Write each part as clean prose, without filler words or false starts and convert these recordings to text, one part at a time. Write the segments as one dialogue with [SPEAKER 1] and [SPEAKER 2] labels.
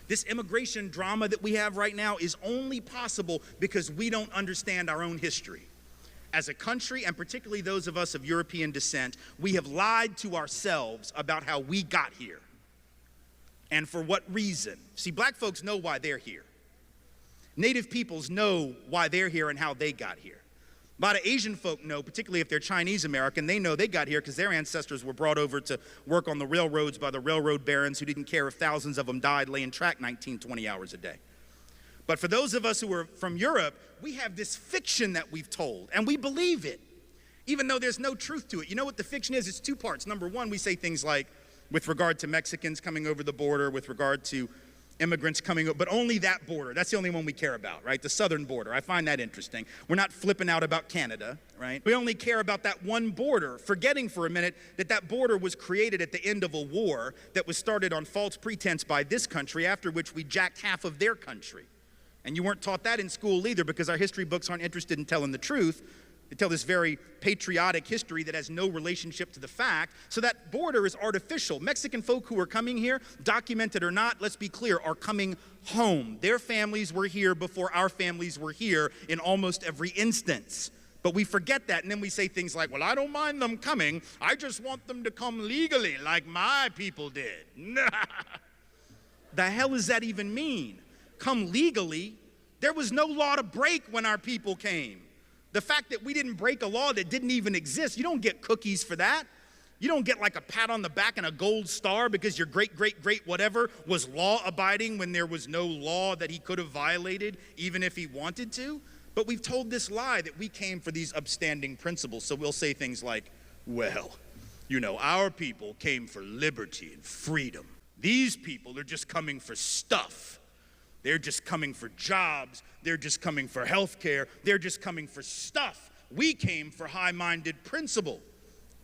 [SPEAKER 1] This immigration drama that we have right now is only possible because we don't understand our own history. As a country, and particularly those of us of European descent, we have lied to ourselves about how we got here and for what reason. See, black folks know why they're here. Native peoples know why they're here and how they got here. A lot of Asian folk know, particularly if they're Chinese American, they know they got here because their ancestors were brought over to work on the railroads by the railroad barons who didn't care if thousands of them died laying track 19, 20 hours a day. But for those of us who are from Europe, we have this fiction that we've told, and we believe it, even though there's no truth to it. You know what the fiction is? It's two parts. Number one, we say things like, with regard to Mexicans coming over the border, with regard to immigrants coming over, but only that border. That's the only one we care about, right? The southern border. I find that interesting. We're not flipping out about Canada, right? We only care about that one border, forgetting for a minute that that border was created at the end of a war that was started on false pretense by this country, after which we jacked half of their country. And you weren't taught that in school either, because our history books aren't interested in telling the truth. They tell this very patriotic history that has no relationship to the fact. So that border is artificial. Mexican folk who are coming here, documented or not, let's be clear, are coming home. Their families were here before our families were here in almost every instance. But we forget that, and then we say things like, well, I don't mind them coming. I just want them to come legally like my people did. The hell does that even mean? Come legally? There was no law to break when our people came. The fact that we didn't break a law that didn't even exist, you don't get cookies for that. You don't get like a pat on the back and a gold star because your great, great, great whatever was law-abiding when there was no law that he could have violated, even if he wanted to. But we've told this lie that we came for these upstanding principles. So we'll say things like, well, you know, our people came for liberty and freedom. These people are just coming for stuff. They're just coming for jobs. They're just coming for health care. They're just coming for stuff. We came for high-minded principle,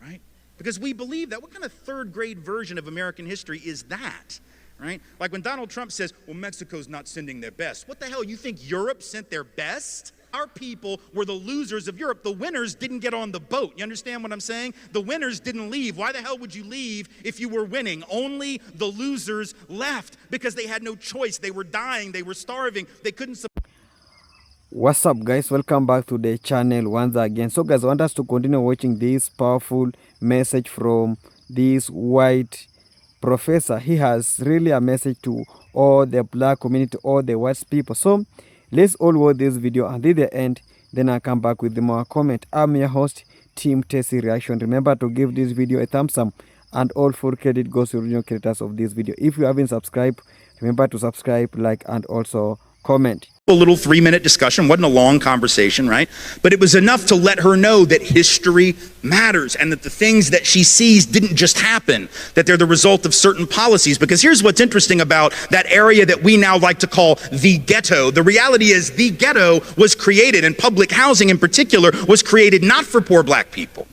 [SPEAKER 1] right? Because we believe that. What kind of third-grade version of American history is that, right? Like when Donald Trump says, well, Mexico's not sending their best. What the hell, you think Europe sent their best? Our people were the losers of Europe. The winners didn't get on the boat. You understand what I'm saying? The winners didn't leave. Why the hell would you leave if you were winning? Only the losers left because they had no choice. They were dying. They were starving. They couldn't.
[SPEAKER 2] What's up, guys? Welcome back to the channel once again. So guys, I want us to continue watching this powerful message from this white professor. He has really a message to all the black community, all the white people. So let's all watch this video until the end, then I'll come back with more comment. I'm your host, Team Tessie Reaction. Remember to give this video a thumbs up, and all full credit goes to original creators of this video. If you haven't subscribed, remember to subscribe, like, and also comment.
[SPEAKER 1] A little 3-minute discussion, wasn't a long conversation, right? But it was enough to let her know that history matters and that the things that she sees didn't just happen, that they're the result of certain policies. Because here's what's interesting about that area that we now like to call the ghetto. The reality is the ghetto was created, and public housing in particular was created not for poor black people.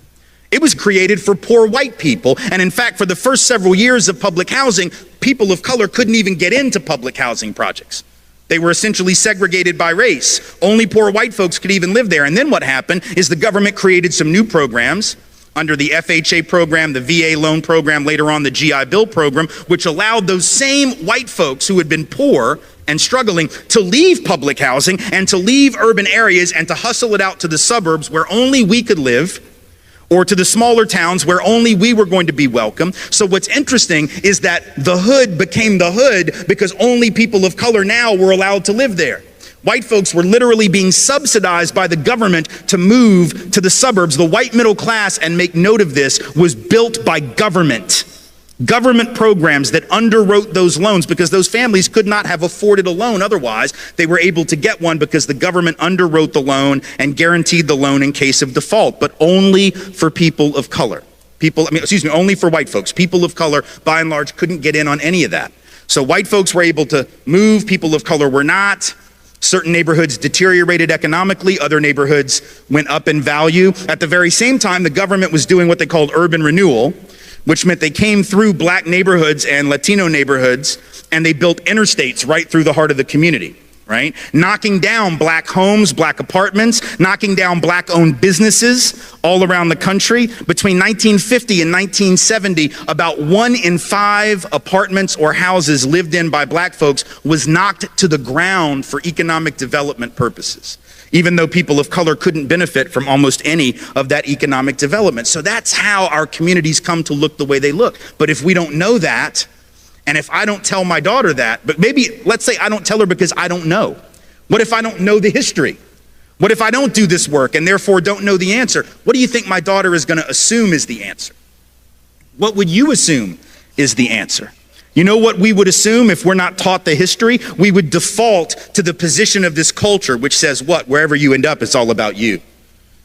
[SPEAKER 1] It was created for poor white people. And in fact, for the first several years of public housing, people of color couldn't even get into public housing projects. They were essentially segregated by race. Only poor white folks could even live there. And then what happened is the government created some new programs under the FHA program, the VA loan program, later on the GI Bill program, which allowed those same white folks who had been poor and struggling to leave public housing and to leave urban areas and to hustle it out to the suburbs where only we could live, or to the smaller towns where only we were going to be welcome. So what's interesting is that the hood became the hood because only people of color now were allowed to live there. White folks were literally being subsidized by the government to move to the suburbs. The white middle class, and make note of this, was built by government. Government programs that underwrote those loans because those families could not have afforded a loan otherwise. They were able to get one because the government underwrote the loan and guaranteed the loan in case of default, but only for people of color. Only for white folks. People of color, by and large, couldn't get in on any of that. So white folks were able to move, people of color were not. Certain neighborhoods deteriorated economically, other neighborhoods went up in value. At the very same time, the government was doing what they called urban renewal, which meant they came through black neighborhoods and Latino neighborhoods, and they built interstates right through the heart of the community, right? Knocking down black homes, black apartments, knocking down black-owned businesses all around the country. Between 1950 and 1970, about 1 in 5 apartments or houses lived in by black folks was knocked to the ground for economic development purposes, even though people of color couldn't benefit from almost any of that economic development. So that's how our communities come to look the way they look. But if we don't know that, and if I don't tell my daughter that, but maybe, let's say I don't tell her because I don't know. What if I don't know the history? What if I don't do this work and therefore don't know the answer? What do you think my daughter is going to assume is the answer? What would you assume is the answer? You know what we would assume if we're not taught the history? We would default to the position of this culture, which says what? Wherever you end up, it's all about you.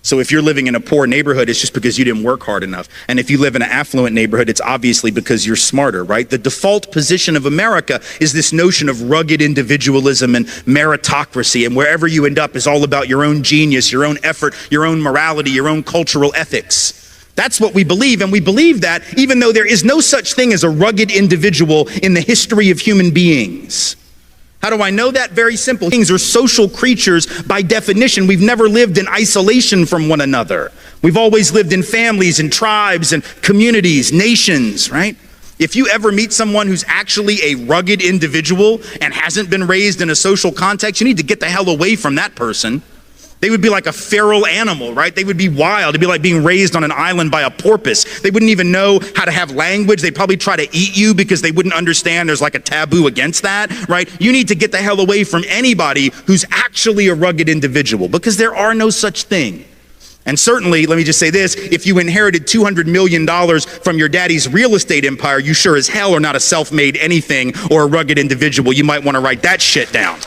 [SPEAKER 1] So if you're living in a poor neighborhood, it's just because you didn't work hard enough. And if you live in an affluent neighborhood, it's obviously because you're smarter, right? The default position of America is this notion of rugged individualism and meritocracy. And wherever you end up is all about your own genius, your own effort, your own morality, your own cultural ethics. That's what we believe. And we believe that even though there is no such thing as a rugged individual in the history of human beings. How do I know that? Very simple. Things are social creatures by definition. We've never lived in isolation from one another. We've always lived in families and tribes and communities, nations, right? If you ever meet someone who's actually a rugged individual and hasn't been raised in a social context, you need to get the hell away from that person. They would be like a feral animal, right? They would be wild. It'd be like being raised on an island by a porpoise. They wouldn't even know how to have language. They'd probably try to eat you because they wouldn't understand there's like a taboo against that, right? You need to get the hell away from anybody who's actually a rugged individual because there are no such thing. And certainly, let me just say this, if you inherited $200 million from your daddy's real estate empire, you sure as hell are not a self-made anything or a rugged individual. You might want to write that shit down.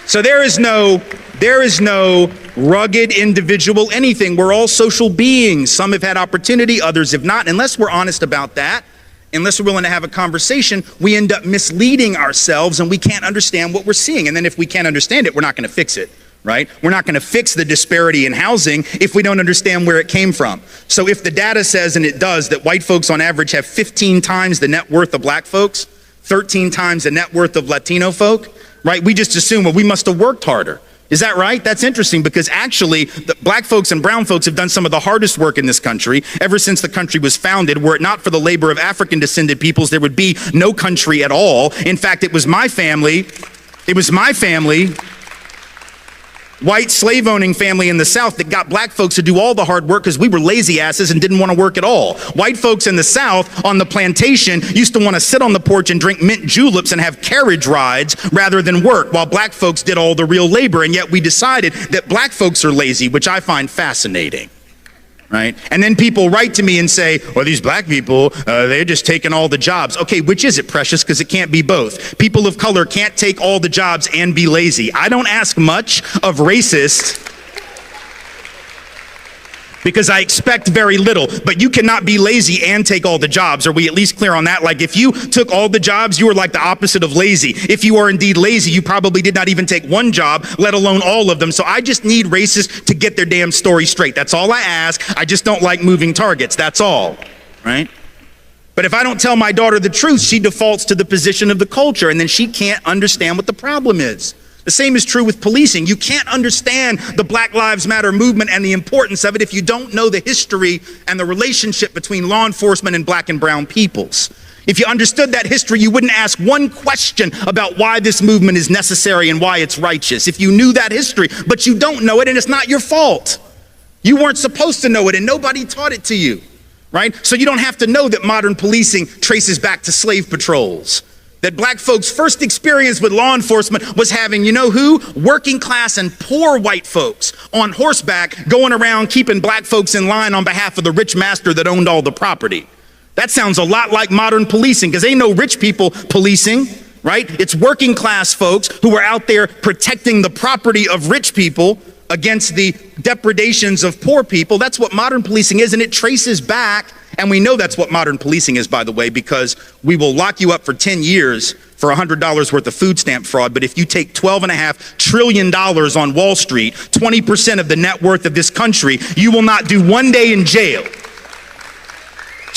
[SPEAKER 1] So there is no rugged individual anything. We're all social beings. Some have had opportunity, others have not. Unless we're honest about that, unless we're willing to have a conversation, we end up misleading ourselves and we can't understand what we're seeing. And then if we can't understand it, we're not going to fix it, right? We're not going to fix the disparity in housing if we don't understand where it came from. So if the data says, and it does, that white folks on average have 15 times the net worth of black folks, 13 times the net worth of Latino folk, right? We just assume, well, we must have worked harder. Is that right? That's interesting because actually the black folks and brown folks have done some of the hardest work in this country ever since the country was founded. Were it not for the labor of African descended peoples, there would be no country at all. In fact, it was my family, white slave owning family in the South that got black folks to do all the hard work because we were lazy asses and didn't want to work at all. White folks in the South on the plantation used to want to sit on the porch and drink mint juleps and have carriage rides rather than work, while black folks did all the real labor. And yet we decided that black folks are lazy, which I find fascinating. Right? And then people write to me and say, well, these black people, they're just taking all the jobs. Okay, which is it, precious? Because it can't be both. People of color can't take all the jobs and be lazy. I don't ask much of racists because I expect very little, but you cannot be lazy and take all the jobs. Are we at least clear on that? Like if you took all the jobs, you were like the opposite of lazy. If you are indeed lazy, you probably did not even take one job, let alone all of them. So I just need racists to get their damn story straight. That's all I ask. I just don't like moving targets. That's all, right? But if I don't tell my daughter the truth, she defaults to the position of the culture, and then she can't understand what the problem is. The same is true with policing. You can't understand the Black Lives Matter movement and the importance of it if you don't know the history and the relationship between law enforcement and black and brown peoples. If you understood that history, you wouldn't ask one question about why this movement is necessary and why it's righteous. If you knew that history, but you don't know it, and it's not your fault. You weren't supposed to know it, and nobody taught it to you, right? So you don't have to know that modern policing traces back to slave patrols. That black folks' first experience with law enforcement was having, you know who? Working class and poor white folks on horseback going around keeping black folks in line on behalf of the rich master that owned all the property. That sounds a lot like modern policing because ain't no rich people policing, right? It's working class folks who are out there protecting the property of rich people against the depredations of poor people. That's what modern policing is, and it traces back, and we know that's what modern policing is, by the way, because we will lock you up for 10 years for $100 worth of food stamp fraud, but if you take $12.5 trillion on Wall Street, 20% of the net worth of this country, you will not do one day in jail.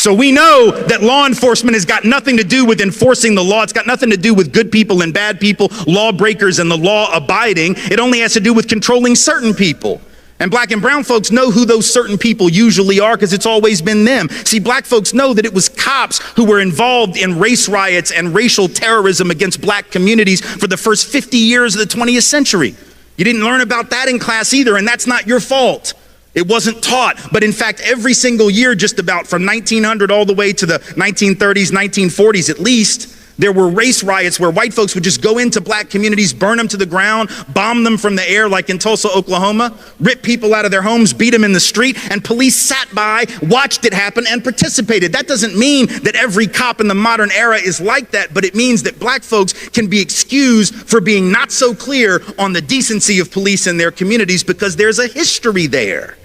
[SPEAKER 1] So we know that law enforcement has got nothing to do with enforcing the law. It's got nothing to do with good people and bad people, lawbreakers and the law abiding. It only has to do with controlling certain people. And black and brown folks know who those certain people usually are because it's always been them. See, black folks know that it was cops who were involved in race riots and racial terrorism against black communities for the first 50 years of the 20th century. You didn't learn about that in class either, and that's not your fault. It wasn't taught, but in fact, every single year, just about from 1900 all the way to the 1930s, 1940s at least, there were race riots where white folks would just go into black communities, burn them to the ground, bomb them from the air like in Tulsa, Oklahoma, rip people out of their homes, beat them in the street, and police sat by, watched it happen, and participated. That doesn't mean that every cop in the modern era is like that, but it means that black folks can be excused for being not so clear on the decency of police in their communities because there's a history there.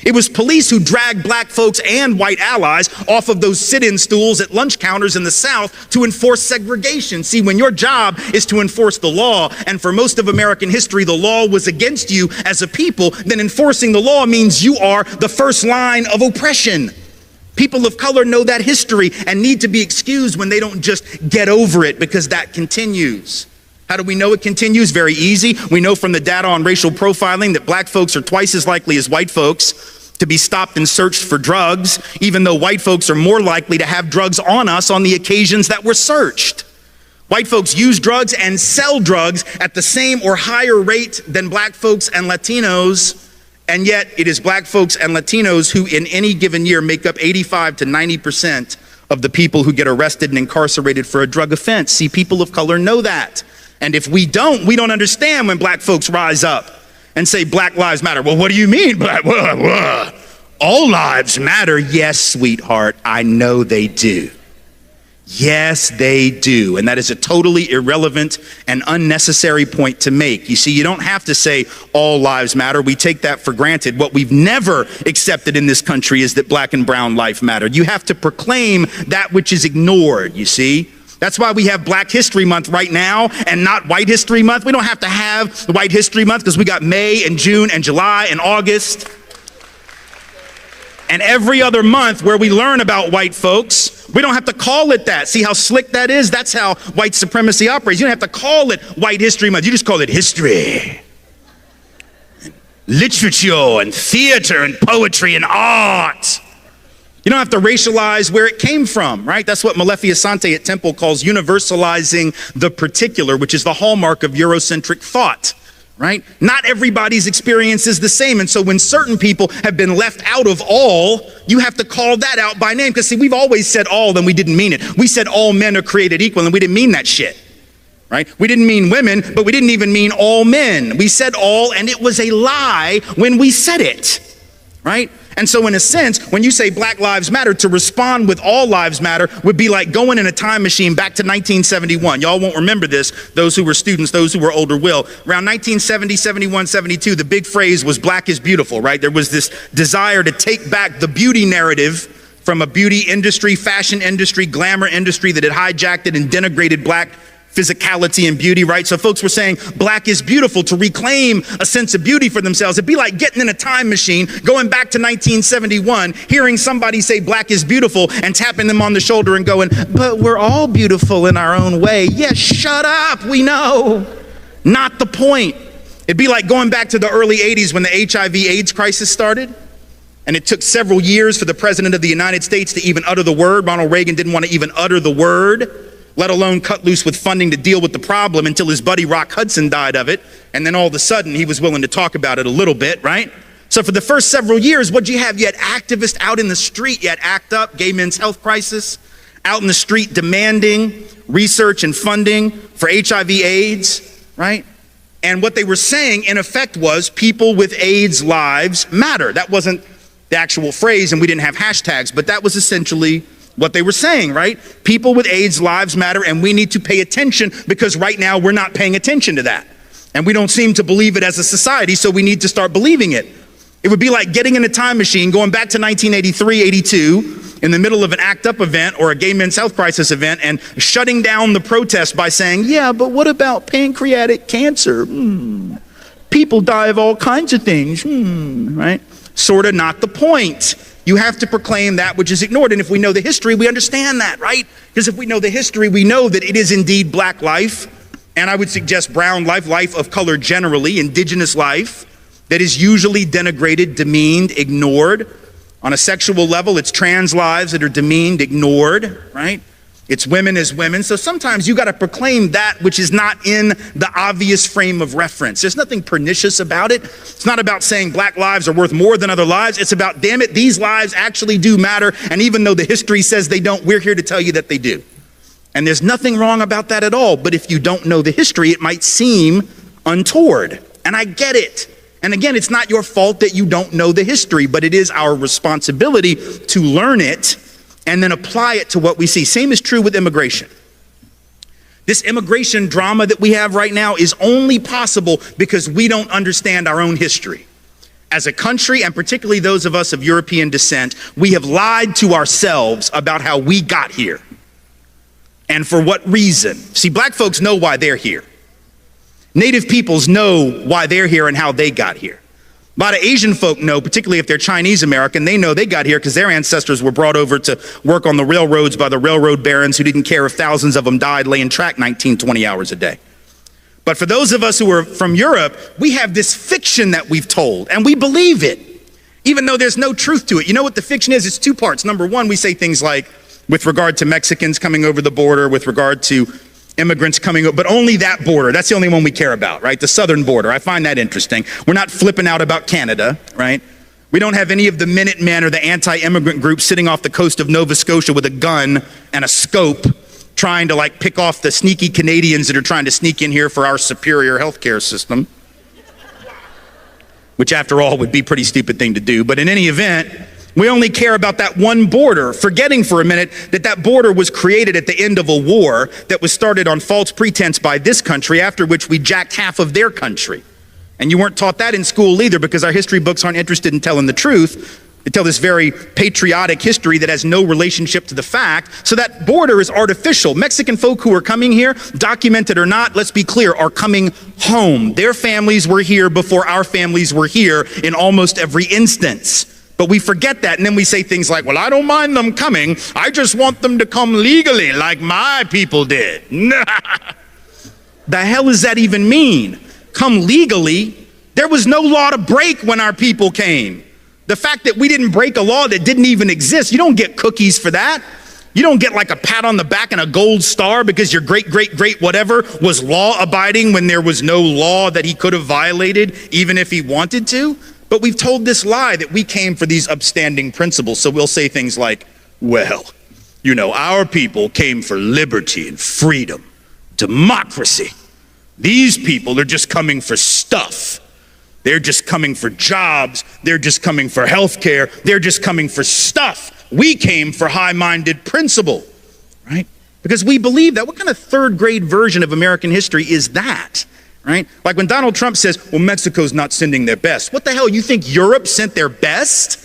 [SPEAKER 1] It was police who dragged black folks and white allies off of those sit-in stools at lunch counters in the South to enforce segregation. See, when your job is to enforce the law, and for most of American history, the law was against you as a people, then enforcing the law means you are the first line of oppression. People of color know that history and need to be excused when they don't just get over it because that continues. How do we know it continues? Very easy. We know from the data on racial profiling that black folks are twice as likely as white folks to be stopped and searched for drugs, even though white folks are more likely to have drugs on us on the occasions that we're searched. White folks use drugs and sell drugs at the same or higher rate than black folks and Latinos, and yet it is black folks and Latinos who in any given year make up 85 to 90% of the people who get arrested and incarcerated for a drug offense. See, people of color know that. And if we don't understand when black folks rise up and say Black Lives Matter. Well, what do you mean? All lives matter. Yes, sweetheart, I know they do. Yes, they do. And that is a totally irrelevant and unnecessary point to make. You see, you don't have to say all lives matter. We take that for granted. What we've never accepted in this country is that black and brown life matter. You have to proclaim that which is ignored, you see. That's why we have Black History Month right now and not White History Month. We don't have to have White History Month because we got May and June and July and August. And every other month where we learn about white folks, we don't have to call it that. See how slick that is? That's how white supremacy operates. You don't have to call it White History Month. You just call it history, literature and theater and poetry and art. You don't have to racialize where it came from, right? That's what Malefi Asante at Temple calls universalizing the particular, which is the hallmark of Eurocentric thought, right? Not everybody's experience is the same. And so when certain people have been left out of all, you have to call that out by name. Because see, we've always said all, and we didn't mean it. We said all men are created equal, and we didn't mean that shit, right? We didn't mean women, but we didn't even mean all men. We said all, and it was a lie when we said it, right? And so in a sense, when you say Black Lives Matter, to respond with all lives matter would be like going in a time machine back to 1971. Y'all won't remember this. Those who were students, those who were older will. Around 1970, 71, 72, the big phrase was black is beautiful, right? There was this desire to take back the beauty narrative from a beauty industry, fashion industry, glamour industry that had hijacked it and denigrated black physicality and beauty, right? So folks were saying black is beautiful to reclaim a sense of beauty for themselves. It'd be like getting in a time machine, going back to 1971, hearing somebody say black is beautiful and tapping them on the shoulder and going, but we're all beautiful in our own way. Yes, shut up, we know. Not the point. It'd be like going back to the early 80s when the HIV/AIDS crisis started. And it took several years for the president of the United States to even utter the word. Ronald Reagan didn't want to even utter the word, let alone cut loose with funding to deal with the problem until his buddy Rock Hudson died of it. And then all of a sudden he was willing to talk about it a little bit, right? So for the first several years, what'd you have? You had activists out in the street. You had ACT UP, gay men's health crisis, out in the street demanding research and funding for HIV/AIDS, right? And what they were saying in effect was people with AIDS lives matter. That wasn't the actual phrase, and we didn't have hashtags, but that was essentially what they were saying, right? People with AIDS lives matter, and we need to pay attention because right now we're not paying attention to that. And we don't seem to believe it as a society, so we need to start believing it. It would be like getting in a time machine, going back to 1983, 82, in the middle of an ACT UP event or a gay men's health crisis event and shutting down the protest by saying, yeah, but what about pancreatic cancer? People die of all kinds of things, right? Sort of not the point. You have to proclaim that which is ignored. And if we know the history, we understand that, right? Because if we know the history, we know that it is indeed black life, and I would suggest brown life, life of color generally, indigenous life, that is usually denigrated, demeaned, ignored. On a sexual level, it's trans lives that are demeaned, ignored, right? It's women as women. So sometimes you got to proclaim that which is not in the obvious frame of reference. There's nothing pernicious about it. It's not about saying black lives are worth more than other lives. It's about, damn it, these lives actually do matter. And even though the history says they don't, we're here to tell you that they do. And there's nothing wrong about that at all. But if you don't know the history, it might seem untoward. And I get it. And again, it's not your fault that you don't know the history, but it is our responsibility to learn it and then apply it to what we see. Same is true with immigration. This immigration drama that we have right now is only possible because we don't understand our own history. As a country, and particularly those of us of European descent, we have lied to ourselves about how we got here and for what reason. See, black folks know why they're here. Native peoples know why they're here and how they got here. A lot of Asian folk know, particularly if they're Chinese American, they know they got here because their ancestors were brought over to work on the railroads by the railroad barons who didn't care if thousands of them died laying track 19, 20 hours a day. But for those of us who are from Europe, we have this fiction that we've told, and we believe it, even though there's no truth to it. You know what the fiction is? It's two parts. Number one, we say things like, with regard to Mexicans coming over the border, with regard to immigrants coming over, but only that border. That's the only one we care about, right? The southern border. I find that interesting. We're not flipping out about Canada, right? We don't have any of the Minutemen or the anti-immigrant groups sitting off the coast of Nova Scotia with a gun and a scope trying to like pick off the sneaky Canadians that are trying to sneak in here for our superior healthcare system, which after all would be a pretty stupid thing to do. But in any event, we only care about that one border, forgetting for a minute that that border was created at the end of a war that was started on false pretense by this country, after which we jacked half of their country. And you weren't taught that in school either, because our history books aren't interested in telling the truth. They tell this very patriotic history that has no relationship to the fact. So that border is artificial. Mexican folk who are coming here, documented or not, let's be clear, are coming home. Their families were here before our families were here in almost every instance. But we forget that, and then we say things like, well, I don't mind them coming. I just want them to come legally like my people did. The hell does that even mean? Come legally? There was no law to break when our people came. The fact that we didn't break a law that didn't even exist, you don't get cookies for that. You don't get like a pat on the back and a gold star because your great, great, great whatever was law abiding when there was no law that he could have violated, even if he wanted to. But we've told this lie that we came for these upstanding principles. So we'll say things like, well, you know, our people came for liberty and freedom, democracy. These people are just coming for stuff. They're just coming for jobs. They're just coming for health care. They're just coming for stuff. We came for high-minded principle, right? Because we believe that. What kind of third-grade version of American history is that? Right? Like when Donald Trump says, well, Mexico's not sending their best. What the hell, you think Europe sent their best?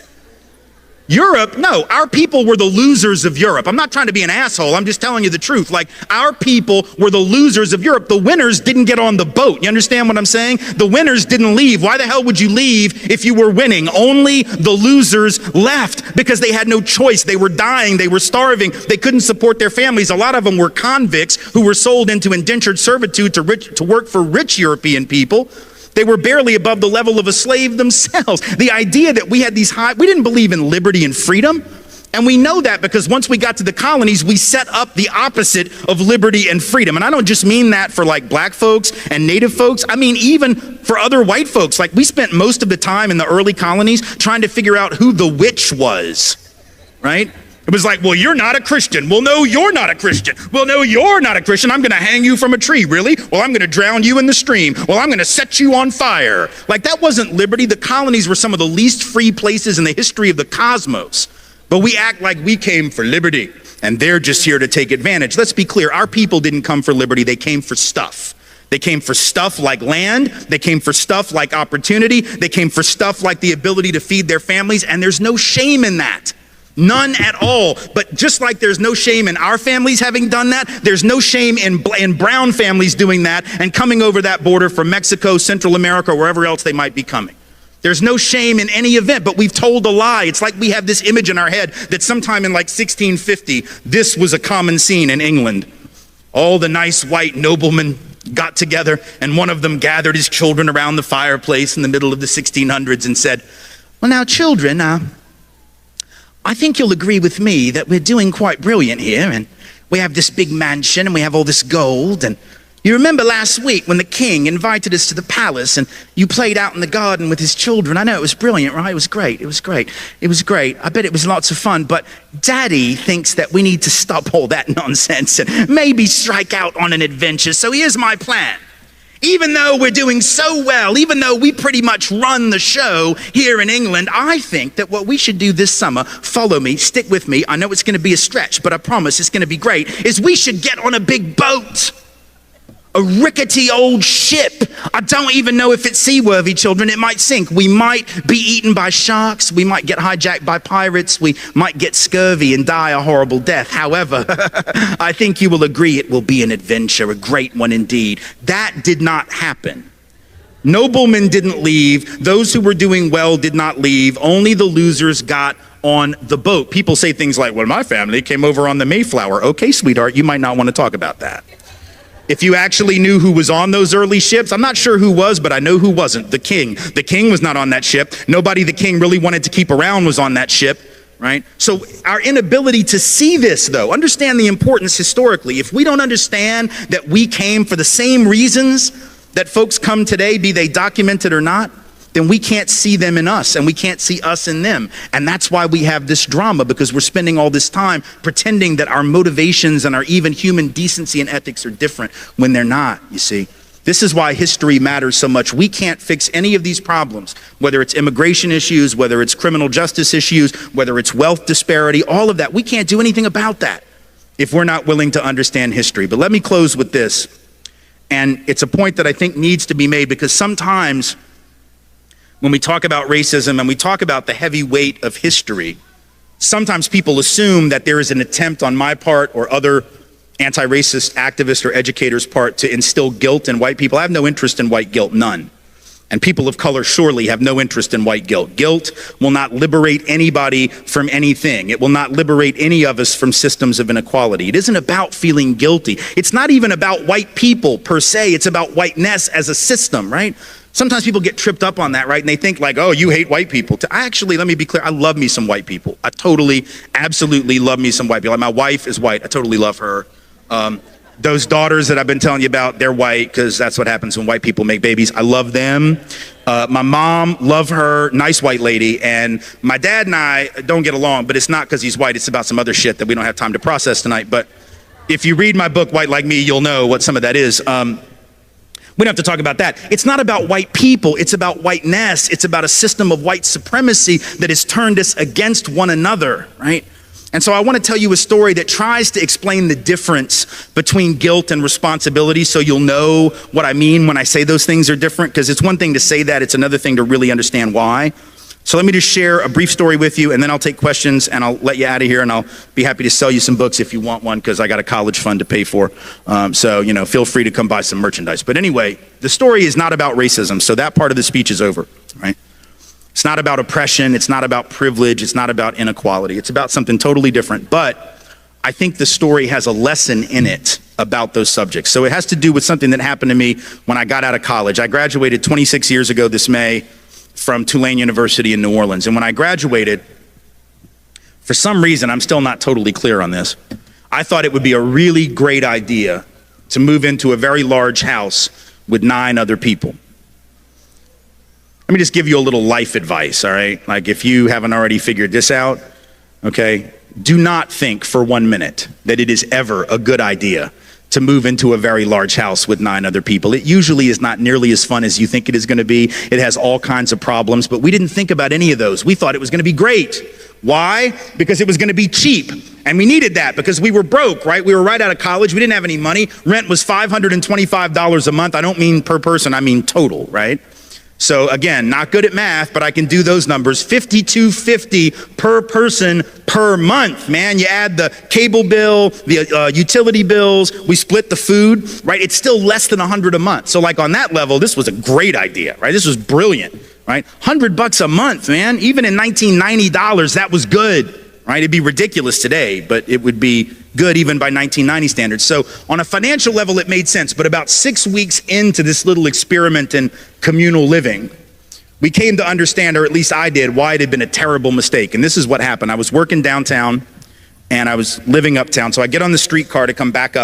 [SPEAKER 1] Europe, no, our people were the losers of Europe. I'm not trying to be an asshole, I'm just telling you the truth. Like, our people were the losers of Europe. The winners didn't get on the boat. You understand what I'm saying? The winners didn't leave. Why the hell would you leave if you were winning? Only the losers left because they had no choice. They were dying, they were starving, they couldn't support their families. A lot of them were convicts who were sold into indentured servitude to work for rich European people. They were barely above the level of a slave themselves. The idea that we had these we didn't believe in liberty and freedom. And we know that because once we got to the colonies, we set up the opposite of liberty and freedom. And I don't just mean that for like black folks and native folks. I mean, even for other white folks. Like, we spent most of the time in the early colonies trying to figure out who the witch was, right? It was like, well, you're not a Christian. Well, no, you're not a Christian. Well, no, you're not a Christian. I'm going to hang you from a tree. Really? Well, I'm going to drown you in the stream. Well, I'm going to set you on fire. Like, that wasn't liberty. The colonies were some of the least free places in the history of the cosmos. But we act like we came for liberty, and they're just here to take advantage. Let's be clear. Our people didn't come for liberty. They came for stuff. They came for stuff like land. They came for stuff like opportunity. They came for stuff like the ability to feed their families, and there's no shame in that. None at all. But just like there's no shame in our families having done that, there's no shame in brown families doing that and coming over that border from Mexico, Central America, or wherever else they might be coming. There's no shame in any event, but we've told a lie. It's like we have this image in our head that sometime in like 1650, this was a common scene in England. All the nice white noblemen got together, and one of them gathered his children around the fireplace in the middle of the 1600s and said, well, now, children, I think you'll agree with me that we're doing quite brilliant here, and we have this big mansion, and we have all this gold, and you remember last week when the king invited us to the palace and you played out in the garden with his children. I know it was brilliant, right? It was great. It was great. It was great. I bet it was lots of fun. But Daddy thinks that we need to stop all that nonsense and maybe strike out on an adventure. So here's my plan. Even though we're doing so well, even though we pretty much run the show here in England, I think that what we should do this summer, follow me, stick with me, I know it's going to be a stretch, but I promise it's going to be great, is we should get on a big boat. A rickety old ship. I don't even know if it's seaworthy, children. It might sink. We might be eaten by sharks. We might get hijacked by pirates. We might get scurvy and die a horrible death. However, I think you will agree it will be an adventure, a great one indeed. That did not happen. Noblemen didn't leave. Those who were doing well did not leave. Only the losers got on the boat. People say things like, well, my family came over on the Mayflower. Okay, sweetheart, you might not want to talk about that. If you actually knew who was on those early ships, I'm not sure who was, but I know who wasn't. The king. The king was not on that ship. Nobody the king really wanted to keep around was on that ship, right? So our inability to see this, though, understand the importance historically. If we don't understand that we came for the same reasons that folks come today, be they documented or not, then we can't see them in us and we can't see us in them. And that's why we have this drama, because we're spending all this time pretending that our motivations and our even human decency and ethics are different when they're not, you see. This is why history matters so much. We can't fix any of these problems, whether it's immigration issues, whether it's criminal justice issues, whether it's wealth disparity, all of that. We can't do anything about that if we're not willing to understand history. But let me close with this. And it's a point that I think needs to be made, because sometimes when we talk about racism and we talk about the heavy weight of history, sometimes people assume that there is an attempt on my part or other anti-racist activists or educators' part to instill guilt in white people. I have no interest in white guilt, none. And people of color surely have no interest in white guilt. Guilt will not liberate anybody from anything. It will not liberate any of us from systems of inequality. It isn't about feeling guilty. It's not even about white people per se. It's about whiteness as a system, right? Sometimes people get tripped up on that, right? And they think like, oh, you hate white people. Actually, let me be clear. I love me some white people. I totally, absolutely love me some white people. Like my wife is white. I totally love her. Those daughters that I've been telling you about, they're white because that's what happens when white people make babies. I love them. My mom, love her, nice white lady. And my dad and I don't get along, but it's not because he's white. It's about some other shit that we don't have time to process tonight. But if you read my book, White Like Me, you'll know what some of that is. We don't have to talk about that. It's not about white people. It's about whiteness. It's about a system of white supremacy that has turned us against one another, right? And so I want to tell you a story that tries to explain the difference between guilt and responsibility, so you'll know what I mean when I say those things are different, because it's one thing to say that, it's another thing to really understand why. So let me just share a brief story with you, and then I'll take questions, and I'll let you out of here, and I'll be happy to sell you some books if you want one, because I got a college fund to pay for. So, you know, feel free to come buy some merchandise. But anyway, the story is not about racism, so that part of the speech is over, right? It's not about oppression. It's not about privilege. It's not about inequality. It's about something totally different. But I think the story has a lesson in it about those subjects. So it has to do with something that happened to me when I got out of college. I graduated 26 years ago this May from Tulane University in New Orleans. And when I graduated, for some reason, I'm still not totally clear on this, I thought it would be a really great idea to move into a very large house with 9 other people. Let me just give you a little life advice, all right? Like if you haven't already figured this out, okay? Do not think for 1 minute that it is ever a good idea to move into a very large house with 9 other people. It usually is not nearly as fun as you think it is going to be. It has all kinds of problems, but we didn't think about any of those. We thought it was going to be great. Why? Because it was going to be cheap. And we needed that because we were broke, right? We were right out of college. We didn't have any money. Rent was $525 a month. I don't mean per person, I mean total, right? So again, not good at math, but I can do those numbers. $52.50 per person per month, man. You add the cable bill, the utility bills, we split the food, right? It's still less than $100 a month. So like on that level, this was a great idea, right? This was brilliant, right? $100 a month, man. Even in 1990 dollars, that was good, right? It'd be ridiculous today, but it would be good even by 1990 standards. So on a financial level, it made sense. But about 6 weeks into this little experiment in communal living, we came to understand, or at least I did, why it had been a terrible mistake. And this is what happened. I was working downtown and I was living uptown. So I get on the streetcar to come back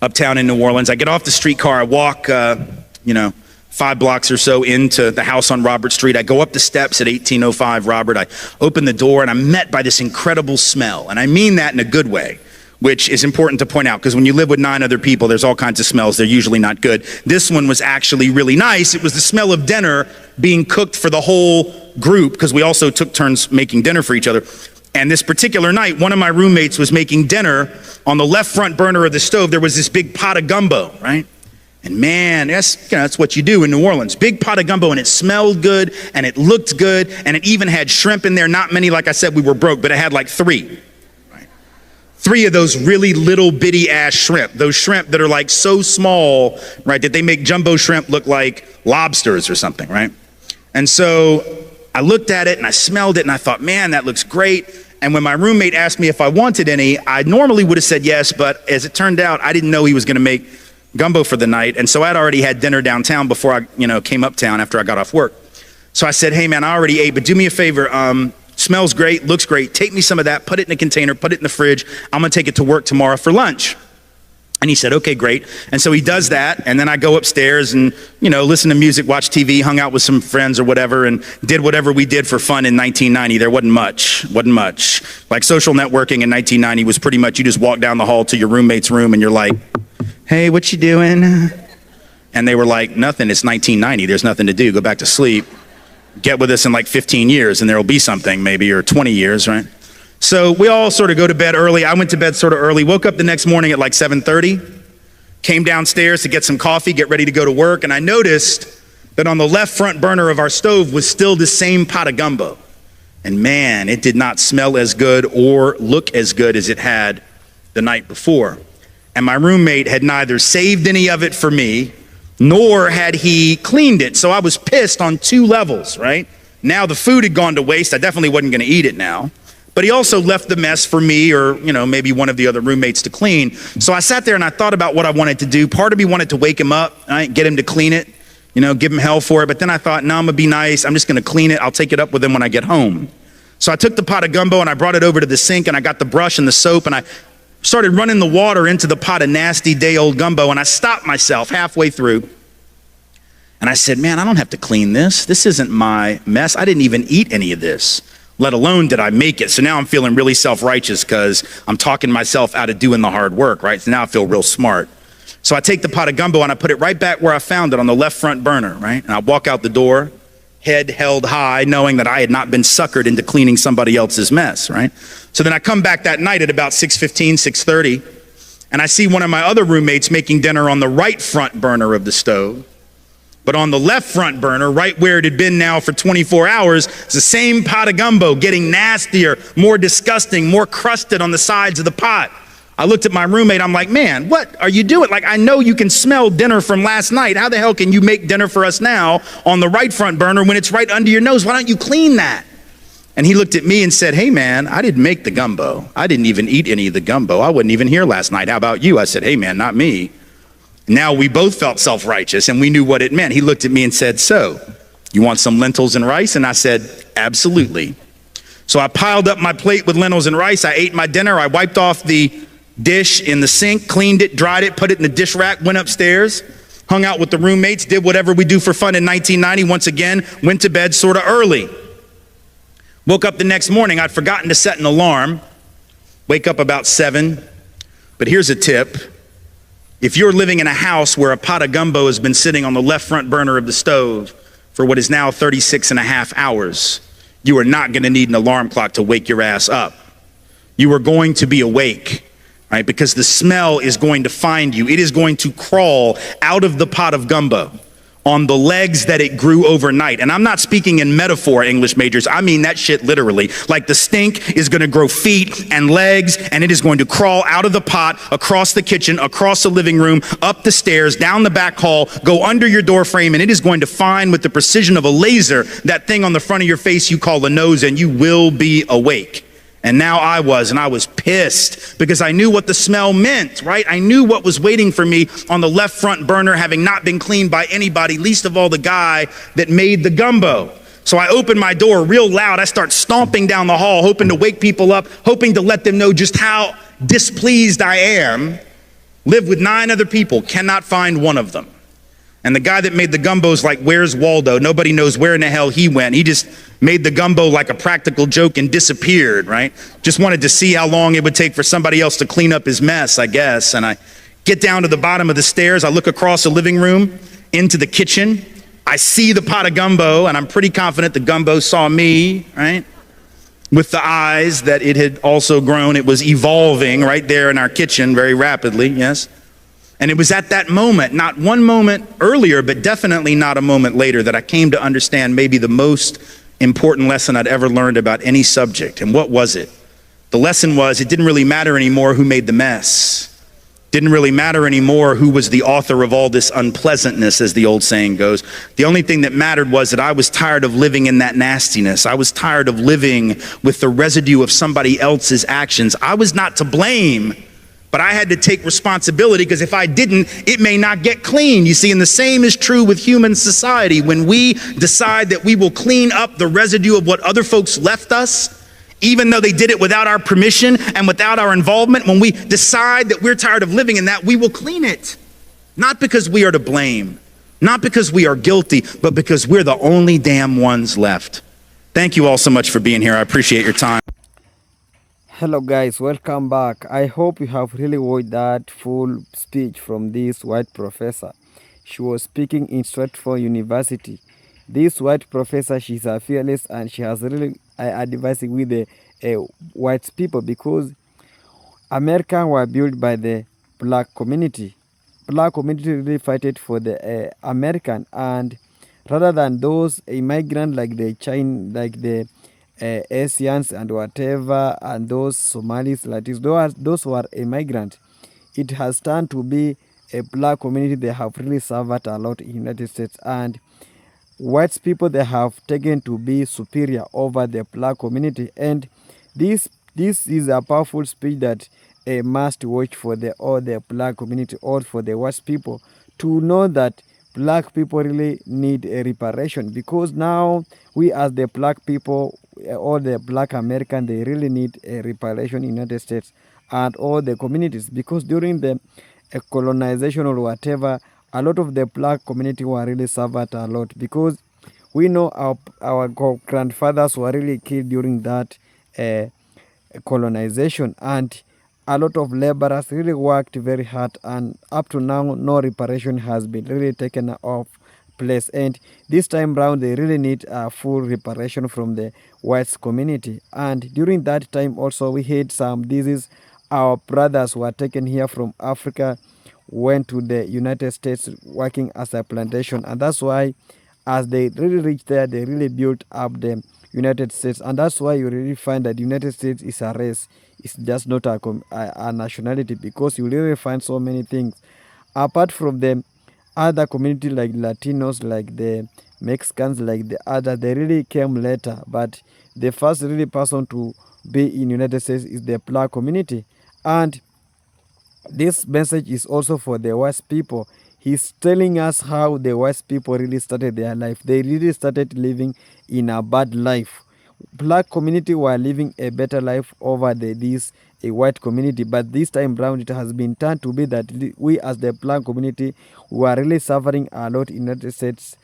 [SPEAKER 1] uptown in New Orleans. I get off the streetcar, I walk, 5 blocks or so into the house on Robert Street. I go up the steps at 1805 Robert. I open the door and I'm met by this incredible smell. And I mean that in a good way, which is important to point out because when you live with 9 other people, there's all kinds of smells. They're usually not good. This one was actually really nice. It was the smell of dinner being cooked for the whole group because we also took turns making dinner for each other. And this particular night, one of my roommates was making dinner. On the left front burner of the stove, there was this big pot of gumbo, right? And man, that's what you do in New Orleans. Big pot of gumbo, and it smelled good, and it looked good, and it even had shrimp in there. Not many, like I said, we were broke, but it had like 3. Right? 3 of those really little bitty ass shrimp. Those shrimp that are like so small, right, that they make jumbo shrimp look like lobsters or something, right? And so I looked at it, and I smelled it, and I thought, man, that looks great. And when my roommate asked me if I wanted any, I normally would have said yes, but as it turned out, I didn't know he was going to make gumbo for the night, and so I'd already had dinner downtown before I, came uptown after I got off work. So I said, hey man, I already ate, but do me a favor, smells great, looks great, take me some of that, put it in a container, put it in the fridge, I'm gonna take it to work tomorrow for lunch. And he said, okay, great. And so he does that, and then I go upstairs and, listen to music, watch TV, hung out with some friends or whatever, and did whatever we did for fun in 1990. There wasn't much. Like social networking in 1990 was pretty much you just walk down the hall to your roommate's room and you're like, hey, what you doing? And they were like, nothing, it's 1990, there's nothing to do, go back to sleep. Get with us in like 15 years and there'll be something maybe, or 20 years, right? So we all sort of go to bed early. I went to bed sort of early, woke up the next morning at like 7:30, came downstairs to get some coffee, get ready to go to work, and I noticed that on the left front burner of our stove was still the same pot of gumbo. And man, it did not smell as good or look as good as it had the night before. And my roommate had neither saved any of it for me, nor had he cleaned it. So I was pissed on 2 levels, right? Now the food had gone to waste. I definitely wasn't gonna eat it now. But he also left the mess for me or, maybe one of the other roommates to clean. So I sat there and I thought about what I wanted to do. Part of me wanted to wake him up, right? Get him to clean it, give him hell for it. But then I thought, no, I'm gonna be nice. I'm just gonna clean it. I'll take it up with him when I get home. So I took the pot of gumbo and I brought it over to the sink and I got the brush and the soap and I started running the water into the pot of nasty day-old gumbo, and I stopped myself halfway through. And I said, man, I don't have to clean this. This isn't my mess. I didn't even eat any of this, let alone did I make it. So now I'm feeling really self-righteous because I'm talking myself out of doing the hard work, right? So now I feel real smart. So I take the pot of gumbo and I put it right back where I found it on the left front burner, right? And I walk out the door, head held high, knowing that I had not been suckered into cleaning somebody else's mess, right? So then I come back that night at about 6:15, 6:30, and I see one of my other roommates making dinner on the right front burner of the stove. But on the left front burner, right where it had been now for 24 hours, it's the same pot of gumbo, getting nastier, more disgusting, more crusted on the sides of the pot. I looked at my roommate, I'm like, man, what are you doing? Like, I know you can smell dinner from last night. How the hell can you make dinner for us now on the right front burner when it's right under your nose? Why don't you clean that? And he looked at me and said, hey man, I didn't make the gumbo. I didn't even eat any of the gumbo. I wasn't even here last night. How about you? I said, hey man, not me. Now we both felt self-righteous and we knew what it meant. He looked at me and said, so, you want some lentils and rice? And I said, absolutely. So I piled up my plate with lentils and rice. I ate my dinner. I wiped off the dish in the sink, cleaned it, dried it, put it in the dish rack, went upstairs, hung out with the roommates, did whatever we do for fun in 1990. Once again, went to bed sort of early. Woke up the next morning. I'd forgotten to set an alarm. Wake up about 7. But here's a tip. If you're living in a house where a pot of gumbo has been sitting on the left front burner of the stove for what is now 36 and a half hours, you are not going to need an alarm clock to wake your ass up. You are going to be awake, right? Because the smell is going to find you. It is going to crawl out of the pot of gumbo on the legs that it grew overnight. And I'm not speaking in metaphor, English majors. I mean that shit literally. Like the stink is going to grow feet and legs, and it is going to crawl out of the pot, across the kitchen, across the living room, up the stairs, down the back hall, go under your door frame, and it is going to find with the precision of a laser that thing on the front of your face you call a nose, and you will be awake. And now I was pissed because I knew what the smell meant, right? I knew what was waiting for me on the left front burner, having not been cleaned by anybody, least of all the guy that made the gumbo. So I opened my door real loud. I start stomping down the hall, hoping to wake people up, hoping to let them know just how displeased I am. Live with 9 other people, cannot find one of them. And the guy that made the gumbo's like, where's Waldo? Nobody knows where in the hell he went. He just made the gumbo like a practical joke and disappeared, right? Just wanted to see how long it would take for somebody else to clean up his mess, I guess. And I get down to the bottom of the stairs. I look across the living room into the kitchen. I see the pot of gumbo, and I'm pretty confident the gumbo saw me, right? With the eyes that it had also grown. It was evolving right there in our kitchen very rapidly, yes? And it was at that moment, not one moment earlier, but definitely not a moment later, that I came to understand maybe the most important lesson I'd ever learned about any subject. And what was it? The lesson was it didn't really matter anymore who made the mess. Didn't really matter anymore who was the author of all this unpleasantness, as the old saying goes. The only thing that mattered was that I was tired of living in that nastiness. I was tired of living with the residue of somebody else's actions. I was not to blame, but I had to take responsibility, because if I didn't, it may not get clean. You see, and the same is true with human society. When we decide that we will clean up the residue of what other folks left us, even though they did it without our permission and without our involvement, when we decide that we're tired of living in that, we will clean it. Not because we are to blame, not because we are guilty, but because we're the only damn ones left. Thank you all so much for being here. I appreciate your time.
[SPEAKER 2] Hello guys, welcome back. I hope you have really watched that full speech from this white professor. She was speaking in Stratford University. This white professor, she's a fearless, and she has really advising with the white people, because America were built by the black community. Black community really fighted for the American, and rather than those immigrants like the China, like the Asians and whatever, and those Somalis, Latinos, those who are immigrants, it has turned to be a black community. They have really suffered a lot in the United States, and white people, they have taken to be superior over the black community. And this is a powerful speech that must watch for all the black community, or for the white people, to know that black people really need a reparation, because now we as the black people, all the black American, they really need a reparation in the United States and all the communities, because during the colonization or whatever, a lot of the black community were really suffered a lot, because we know our grandfathers were really killed during that colonization, and a lot of laborers really worked very hard, and up to now no reparation has been really taken off place. And this time round, they really need a full reparation from the white community. And during that time also, we had some disease. Our brothers were taken here from Africa, went to the United States working as a plantation, and that's why as they really reached there, they really built up the United States. And that's why you really find that the United States is a race. It's just not a nationality, because you really find so many things apart from the other community, like Latinos, like the Mexicans, like the other. They really came later, but the first really person to be in United States is the black community. And this message is also for the white people. He's telling us how the white people really started their life. They really started living in a bad life. Black community were living a better life over this a white community, but this time round it has been turned to be that we as the black community were really suffering a lot in the United States,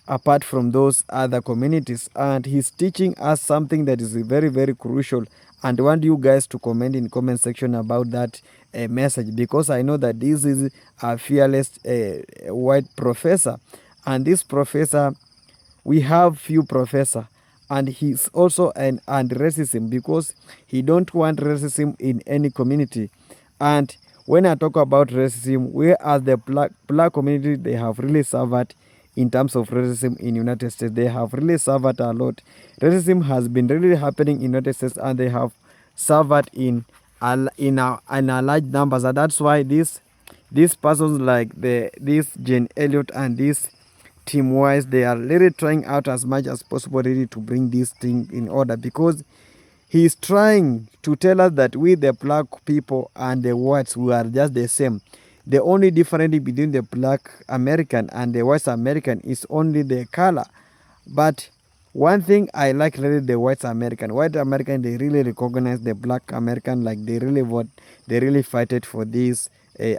[SPEAKER 2] apart from those other communities. And he's teaching us something that is very, very crucial, and I want you guys to comment in comment section about that message, because I know that this is a fearless white professor. And this professor, we have few professor, and he's also an anti-racism, because he don't want racism in any community. And when I talk about racism, we as the black community, they have really suffered in terms of racism in United States. They have really suffered a lot. Racism has been really happening in United States, and they have suffered in a large numbers. And that's why these persons like this Jane Elliott and this Team Wise, they are really trying out as much as possible really to bring this thing in order, because he is trying to tell us that we the black people and the whites, we are just the same. The only difference between the black American and the white American is only the color. But one thing I like really the white American, they really recognize the black American, like they really vote, they really fight it for this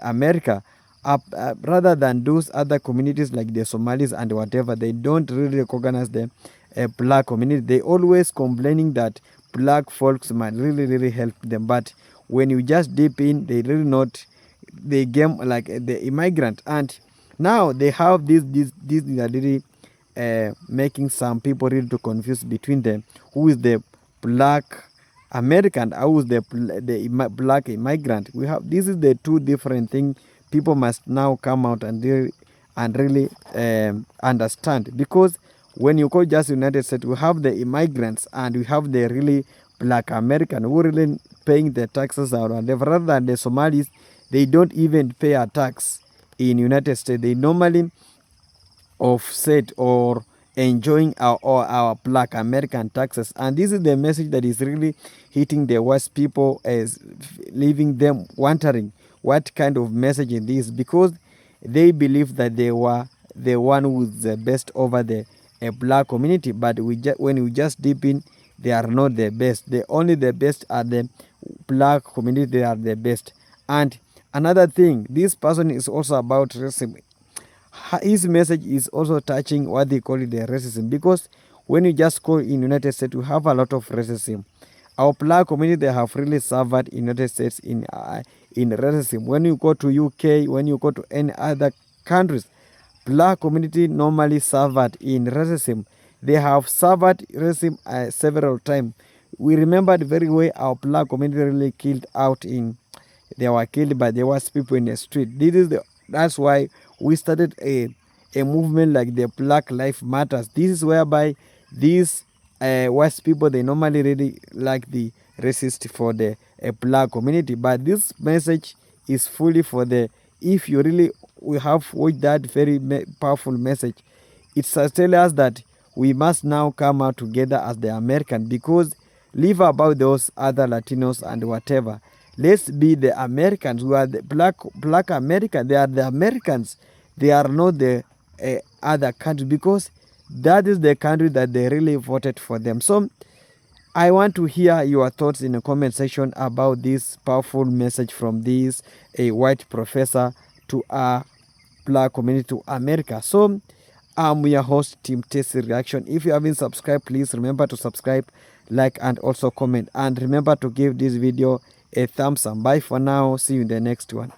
[SPEAKER 2] America. Rather than those other communities like the Somalis and whatever, they don't really recognize the black community. They always complaining that black folks might really help them, but when you just deep in, they really not the game like the immigrant. And now they have this are really making some people really to confuse between them, who is the black American, who is the black immigrant. We have, this is the two different things people must now come out and really understand, because when you go just United States, we have the immigrants and we have the really black American who really paying the taxes or whatever. Rather than the Somalis, they don't even pay a tax in United States. They normally offset or enjoying our black American taxes. And this is the message that is really hitting the West people, as leaving them wondering what kind of message it is, because they believe that they were the one who is the best over the black community. But when we just deep in, they are not the best. The best are the black community. They are the best. And another thing, this person is also about racism. His message is also touching what they call it the racism, because when you just go in United States, we have a lot of racism. Our black community, they have really suffered in United States in racism. When you go to UK, when you go to any other countries, black community normally suffered in racism. They have suffered racism several times. We remembered very well our black community really killed out in, they were killed by the white people in the street. That's why we started a movement like the Black Lives Matters. This is whereby these white people, they normally really like the racist for the black community. But this message is fully for the, if you really, we have watched that very powerful message. It tells us that we must now come out together as the American, because leave about those other Latinos and whatever. Let's be the Americans. We are the black American. They are the Americans. They are not the other country, because that is the country that they really voted for them. So I want to hear your thoughts in the comment section about this powerful message from this white professor to our black community, to America. So I'm your host, Team Tasty Reaction. If you haven't subscribed, please remember to subscribe, like, and also comment. And remember to give this video a thumbs up. Bye for now. See you in the next one.